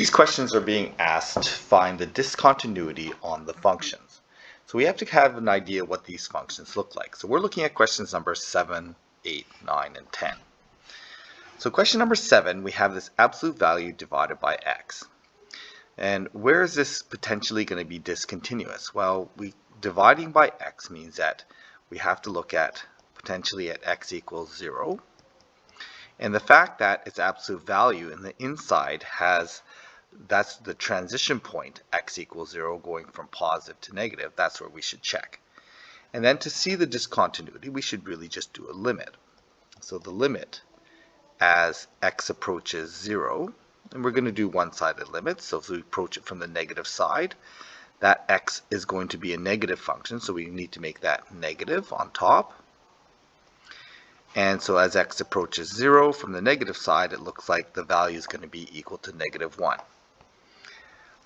These questions are being asked to find the discontinuity on the functions. So we have to have an idea what these functions look like. So we're looking at questions number 7, 8, 9, and 10. So question number 7, we have this absolute value divided by x. And where is this potentially going to be discontinuous? Well, dividing by x means that we have to look at potentially at x equals 0. And the fact that its absolute value in the inside that's the transition point, x equals 0, going from positive to negative. That's where we should check. And then to see the discontinuity, we should really just do a limit. So the limit as x approaches 0, and we're going to do one-sided limits. So if we approach it from the negative side, that x is going to be a negative function, so we need to make that negative on top. And so as x approaches 0 from the negative side, it looks like the value is going to be equal to -1.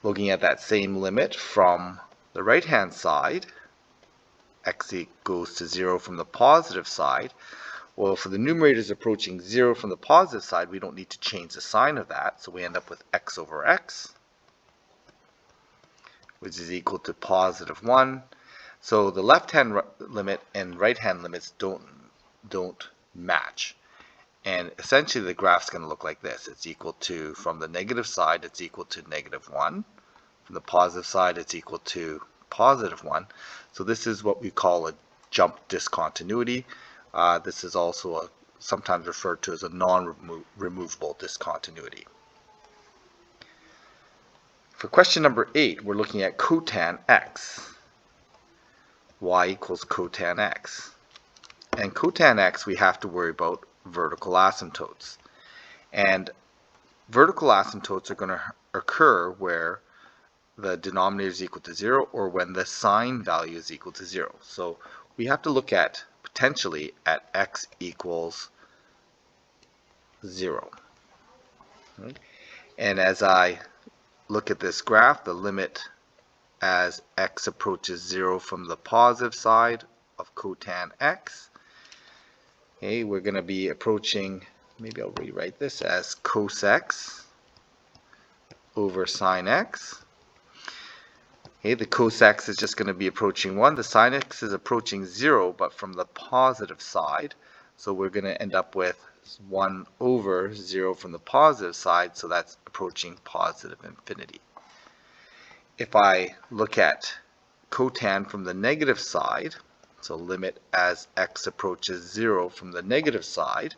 Looking at that same limit from the right-hand side, x goes to 0 from the positive side. Well, for the numerators approaching 0 from the positive side, we don't need to change the sign of that, so we end up with x over x, which is equal to +1. So the left-hand limit and right-hand limits don't match. And essentially the graph's going to look like this. It's equal to, from the negative side, it's equal to -1. From the positive side, it's equal to +1. So this is what we call a jump discontinuity. This is also sometimes referred to as a non-removable discontinuity. For question number 8, we're looking at cotan x. Y equals cotan x. And cotan x, we have to worry about vertical asymptotes. And vertical asymptotes are going to occur where the denominator is equal to 0 or when the sign value is equal to 0. So we have to look at potentially at x equals 0. Okay. And as I look at this graph, the limit as x approaches 0 from the positive side of cotan x, okay, we're going to be approaching, maybe I'll rewrite this as cos x over sine x. Okay, the cos x is just going to be approaching 1. The sine x is approaching 0, but from the positive side. So we're going to end up with 1 over 0 from the positive side, so that's approaching positive infinity. If I look at cotan from the negative side, so limit as x approaches 0 from the negative side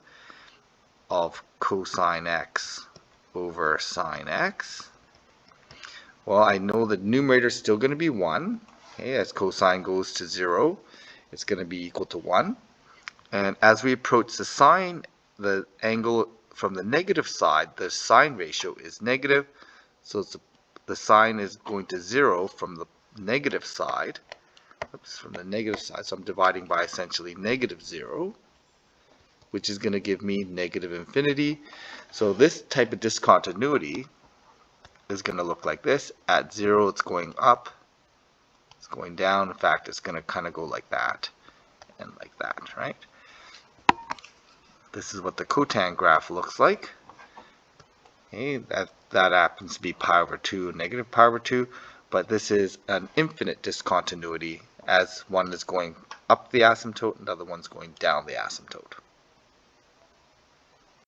of cosine x over sine x, well, I know the numerator is still going to be 1. Okay, as cosine goes to 0, it's going to be equal to 1. And as we approach the sine, the angle from the negative side, the sine ratio is negative. So the sine is going to 0 from the negative side. Oops, from the negative side. So I'm dividing by essentially -0, which is going to give me -infinity. So this type of discontinuity is going to look like this. At 0, it's going up, it's going down. In fact, it's going to kind of go like that and like that, right? This is what the cotan graph looks like. Okay, that happens to be pi over 2 and negative pi over 2, but this is an infinite discontinuity as one is going up the asymptote and the other one's going down the asymptote.